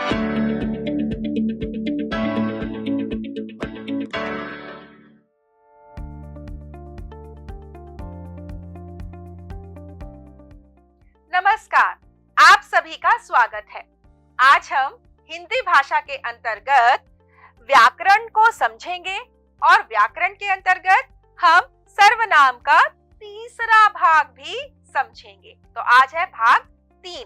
नमस्कार, आप सभी का स्वागत है। आज हम हिंदी भाषा के अंतर्गत व्याकरण को समझेंगे और व्याकरण के अंतर्गत हम सर्वनाम का तीसरा भाग भी समझेंगे। तो आज है भाग 3।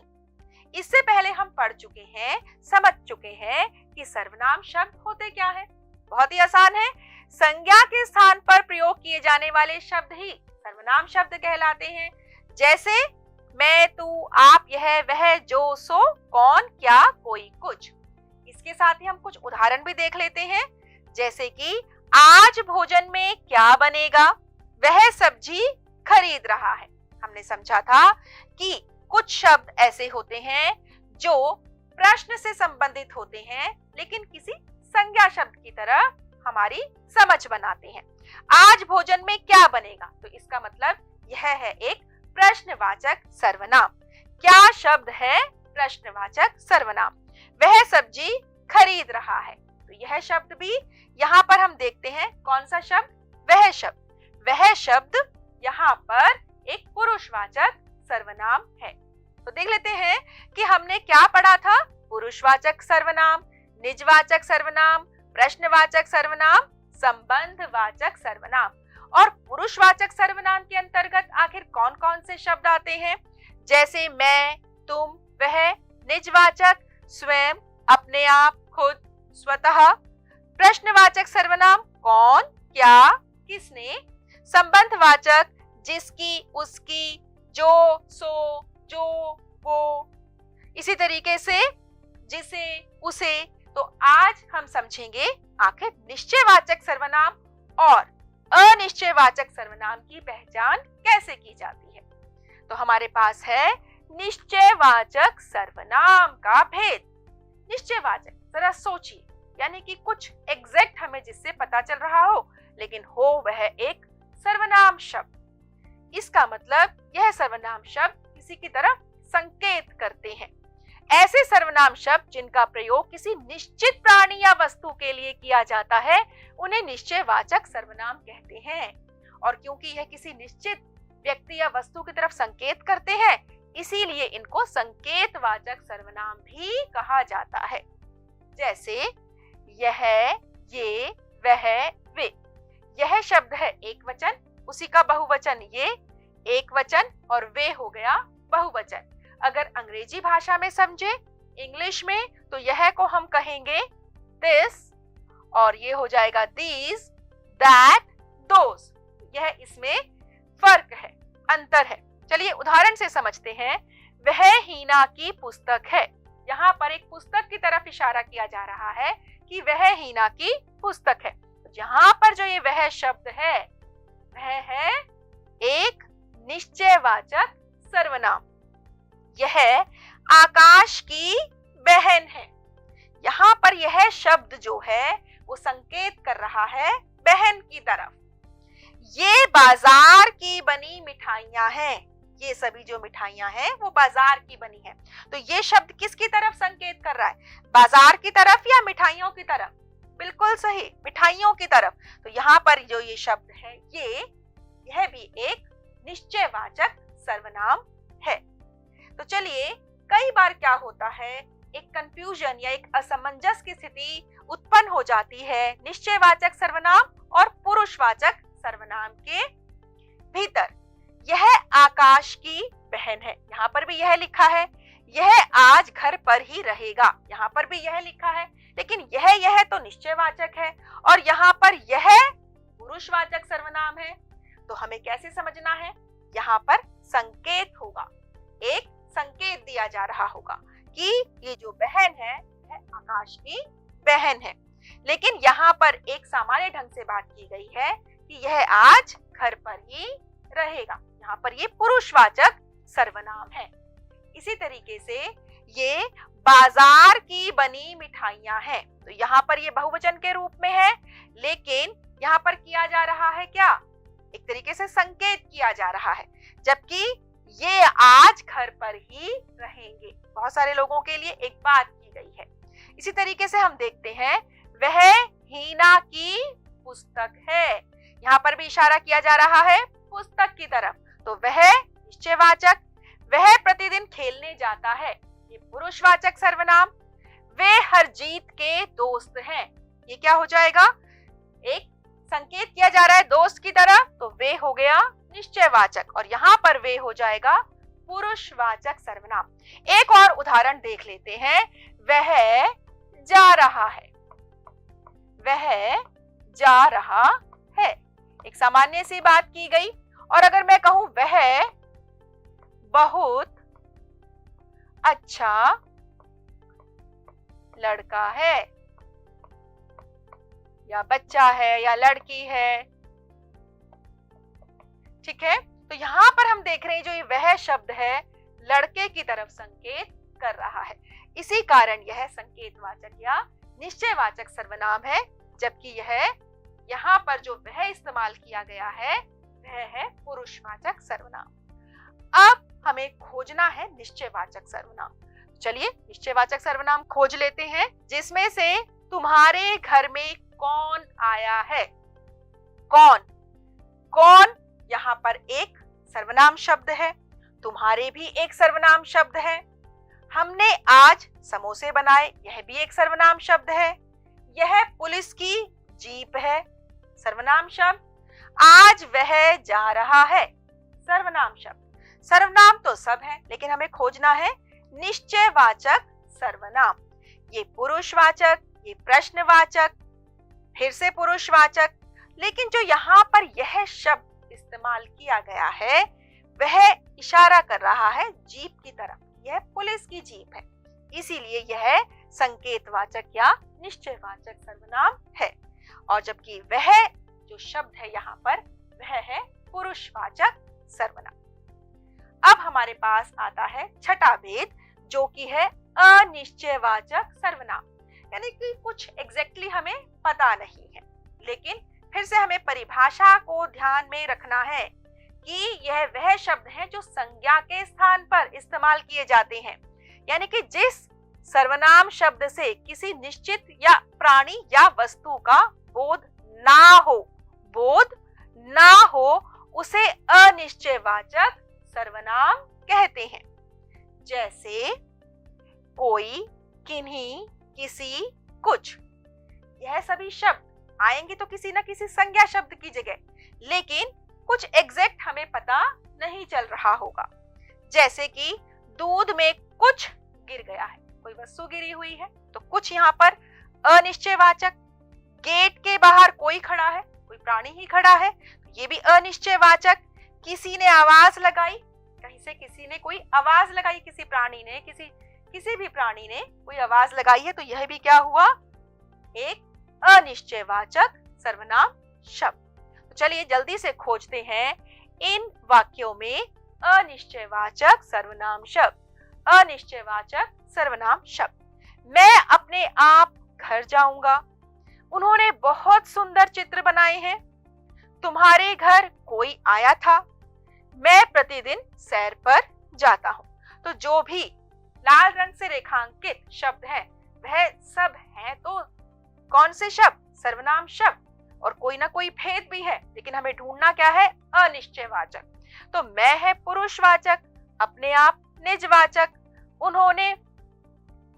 इससे पहले हम पढ़ चुके हैं, समझ चुके हैं कि सर्वनाम शब्द होते क्या है। बहुत ही आसान है। संज्ञा के स्थान पर प्रयोग किए जाने वाले शब्द ही सर्वनाम शब्द कहलाते हैं। जैसे मैं, तू, आप, यह, वह, जो, सो, कौन, क्या, कोई, कुछ। इसके साथ ही हम कुछ उदाहरण भी देख लेते हैं। जैसे कि आज भोजन में क्या बनेगा, वह सब्जी खरीद रहा है। हमने समझा था कि कुछ शब्द ऐसे होते हैं जो प्रश्न से संबंधित होते हैं लेकिन किसी संज्ञा शब्द की तरह हमारी समझ बनाते हैं। आज भोजन में क्या बनेगा, तो इसका मतलब यह है एक प्रश्नवाचक सर्वनाम। क्या शब्द है प्रश्नवाचक सर्वनाम। वह सब्जी खरीद रहा है, तो यह शब्द भी यहाँ पर हम देखते हैं। कौन सा शब्द, वह शब्द। वह शब्द यहाँ पर एक पुरुषवाचक सर्वनाम है। तो देख लेते हैं कि हमने क्या पढ़ा था। पुरुषवाचक सर्वनाम, निजवाचक सर्वनाम, प्रश्नवाचक सर्वनाम, संबंधवाचक सर्वनाम। और पुरुषवाचक सर्वनाम के अंतर्गत आखिर कौन कौन से शब्द आते हैं। जैसे मैं, तुम, वह। निजवाचक स्वयं, अपने आप, खुद, स्वतः। प्रश्नवाचक सर्वनाम कौन, क्या, किसने। संबंधवाचक जिसकी, उसकी, जो, सो, जो, वो। इसी तरीके से जिसे, उसे। तो आज हम समझेंगे आखिर निश्चयवाचक सर्वनाम और अनिश्चयवाचक सर्वनाम की पहचान कैसे की जाती है। तो हमारे पास है निश्चयवाचक सर्वनाम का भेद। निश्चयवाचक, जरा सोचिए, यानी कि कुछ एग्जैक्ट हमें जिससे पता चल रहा हो लेकिन हो वह एक सर्वनाम शब्द। इसका मतलब यह सर्वनाम शब्द किसी की तरफ संकेत करते हैं। ऐसे सर्वनाम शब्द जिनका प्रयोग किसी निश्चित प्राणी या वस्तु के लिए किया जाता है उन्हें निश्चयवाचक सर्वनाम कहते हैं। और क्योंकि यह किसी निश्चित व्यक्ति या वस्तु की तरफ संकेत करते हैं इसीलिए इनको संकेतवाचक सर्वनाम भी कहा जाता है। जैसे यह, ये, वह, वे। यह शब्द है एक वचन, उसी का बहुवचन ये एक वचन और वे हो गया बहुवचन। अगर अंग्रेजी भाषा में समझे, इंग्लिश में, तो यह को हम कहेंगे दिस और ये हो जाएगा दीज, दैट, दोस। यह इसमें फर्क है, अंतर है। चलिए उदाहरण से समझते हैं। वह हीना की पुस्तक है। यहाँ पर एक पुस्तक की तरफ इशारा किया जा रहा है कि वह हीना की पुस्तक है। यहाँ पर जो ये वह शब्द है वह है एक निश्चयवाचक सर्वनाम। यह आकाश की बहन है। यहाँ पर यह शब्द जो है वो संकेत कर रहा है बहन की तरफ। ये बाजार की बनी मिठाइयां हैं। ये सभी जो मिठाइयां हैं वो बाजार की बनी है। तो ये शब्द किसकी तरफ संकेत कर रहा है, बाजार की तरफ या मिठाइयों की तरफ। बिल्कुल सही, मिठाइयों की तरफ। तो यहाँ पर जो ये शब्द है यह भी एक निश्चयवाचक सर्वनाम है। तो चलिए, कई बार क्या होता है, एक कंफ्यूजन या एक असमंजस की स्थिति उत्पन्न हो जाती है निश्चयवाचक सर्वनाम और पुरुषवाचक सर्वनाम के भीतर। यह आकाश की बहन है, यहाँ पर भी यह लिखा है। यह आज घर पर ही रहेगा, यहाँ पर भी यह लिखा है। लेकिन यह तो निश्चयवाचक है और यहाँ पर यह पुरुषवाचक सर्वनाम है। तो हमें कैसे समझना है, यहाँ पर संकेत होगा, एक संकेत दिया जा रहा होगा कि ये जो बहन है वह आकाश की बहन है। लेकिन यहाँ पर एक सामान्य ढंग से बात की गई है कि यह आज घर पर ही रहेगा। यहाँ पर ये पुरुषवाचक सर्वनाम है। इसी तरीके से ये बाजार की बनी मिठाइयां हैं, तो यहाँ पर ये बहुवचन के रूप में है, लेकिन यहाँ पर किया जा रहा है क्या, एक तरीके से संकेत किया जा रहा है। जबकि ये आज घर पर ही रहेंगे, बहुत सारे लोगों के लिए एक बात की गई है। इसी तरीके से हम देखते हैं वह हीना की पुस्तक है। यहाँ पर भी इशारा किया जा रहा है पुस्तक की तरफ, तो वह निश्चयवाचक। वह प्रतिदिन खेलने जाता है, ये पुरुषवाचक सर्वनाम। वे हरजीत के दोस्त हैं, ये क्या हो जाएगा? एक संकेत किया जा रहा है दोस्त की तरफ, तो वे हो गया निश्चयवाचक और यहाँ पर वे हो जाएगा पुरुषवाचक सर्वनाम। एक और उदाहरण देख लेते हैं। वह जा रहा है, वह जा रहा है, एक सामान्य सी बात की गई। और अगर मैं कहूं वह बहुत अच्छा लड़का है, या बच्चा है, या लड़की है, ठीक है, तो यहां पर हम देख रहे हैं जो ये वह शब्द है लड़के की तरफ संकेत कर रहा है। इसी कारण यह संकेतवाचक या निश्चयवाचक सर्वनाम है, जबकि यह यहाँ पर जो वह इस्तेमाल किया गया है वह है पुरुषवाचक सर्वनाम। अब हमें खोजना है निश्चयवाचक सर्वनाम। चलिए निश्चयवाचक सर्वनाम खोज लेते हैं, जिसमें से तुम्हारे घर में कौन आया है। कौन, कौन यहाँ पर एक सर्वनाम शब्द है, तुम्हारे भी एक सर्वनाम शब्द है। हमने आज समोसे बनाए, यह भी एक सर्वनाम शब्द है। यह पुलिस की जीप है, सर्वनाम शब्द। आज वह जा रहा है, सर्वनाम शब्द। सर्वनाम तो सब है, लेकिन हमें खोजना है निश्चयवाचक सर्वनाम। ये पुरुषवाचक, ये प्रश्नवाचक, फिर से पुरुषवाचक, लेकिन जो यहाँ पर यह शब्द इस्तेमाल किया गया है वह इशारा कर रहा है जीप की तरफ। यह पुलिस की जीप है, इसीलिए यह संकेतवाचक या निश्चयवाचक सर्वनाम है। और जबकि वह जो शब्द है यहाँ पर वह है पुरुषवाचक सर्वनाम। अब हमारे पास आता है छठा भेद, जो कि है अनिश्चयवाचक सर्वनाम। यानी कि कुछ एग्जैक्टली हमें पता नहीं है, लेकिन फिर से हमें परिभाषा को ध्यान में रखना है कि यह वह शब्द हैं जो संज्ञा के स्थान पर इस्तेमाल किए जाते हैं। यानी कि जिस सर्वनाम शब्द से किसी निश्चित या प्राणी या वस्तु का बोध ना हो उसे अनिश्चयवाचक सर्वनाम कहते हैं। जैसे कोई, किन्हीं, किसी, कुछ, यह सभी शब्द आएंगे तो किसी न किसी संज्ञा शब्द की जगह, लेकिन कुछ एग्जैक्ट हमें पता नहीं चल रहा होगा। जैसे कि दूध में कुछ गिर गया है, कोई वस्तु गिरी हुई है, तो कुछ यहाँ पर अनिश्चयवाचक। गेट के बाहर कोई खड़ा है, कोई प्राणी ही खड़ा है, तो ये भी अनिश्चयवाचक। किसी ने आवाज लगाई, कहीं से किसी ने कोई आवाज लगाई, किसी प्राणी ने, किसी भी प्राणी ने कोई आवाज लगाई है, तो यह भी क्या हुआ? एक अनिश्चयवाचक सर्वनाम शब्द। तो चलिए जल्दी से खोजते हैं इन वाक्यों में अनिश्चयवाचक सर्वनाम शब्द। अनिश्चयवाचक सर्वनाम शब्द। मैं अपने आप घर जाऊंगा, उन्होंने बहुत सुंदर चित्र बनाए हैं, तुम्हारे घर कोई आया था, मैं प्रतिदिन सैर पर जाता हूं। तो जो भी लाल रंग से रेखांकित शब्द हैं वह सब हैं तो कौन से शब्द? सर्वनाम शब्द। और कोई ना कोई भेद भी है, लेकिन हमें ढूंढना क्या है? अनिश्चयवाचक। तो मैं है पुरुषवाचक, अपने आप निजवाचक, उन्होंने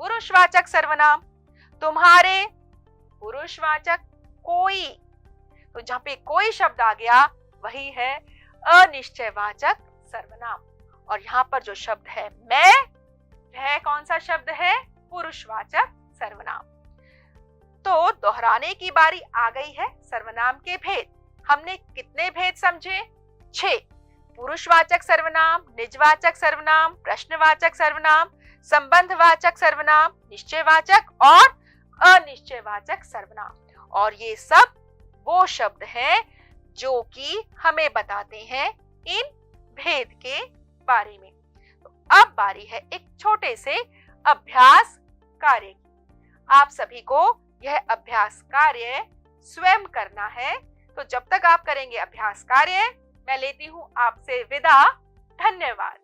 पुरुषवाचक सर्वनाम, तुम्हारे पुरुषवाचक, कोई, तो जहां पे कोई शब्द आ गया वही है अनिश्चयवाचक सर्वनाम। और यहाँ पर जो शब्द है मैं, वह कौन सा शब्द है? पुरुषवाचक सर्वनाम। तो दोहराने की बारी आ गई है सर्वनाम के भेद। हमने कितने भेद समझे? 6। पुरुषवाचक सर्वनाम, निजवाचक सर्वनाम, प्रश्नवाचक सर्वनाम, संबंधवाचक सर्वनाम, निश्चयवाचक और अनिश्चयवाचक सर्वनाम। और ये सब वो शब्द हैं जो कि हमें बताते हैं इन भेद के बारे में। तो अब बारी है एक छोटे से अभ्यास कार्य की। आप सभी को यह अभ्यास कार्य स्वयं करना है। तो जब तक आप करेंगे अभ्यास कार्य, मैं लेती हूं आपसे विदा। धन्यवाद।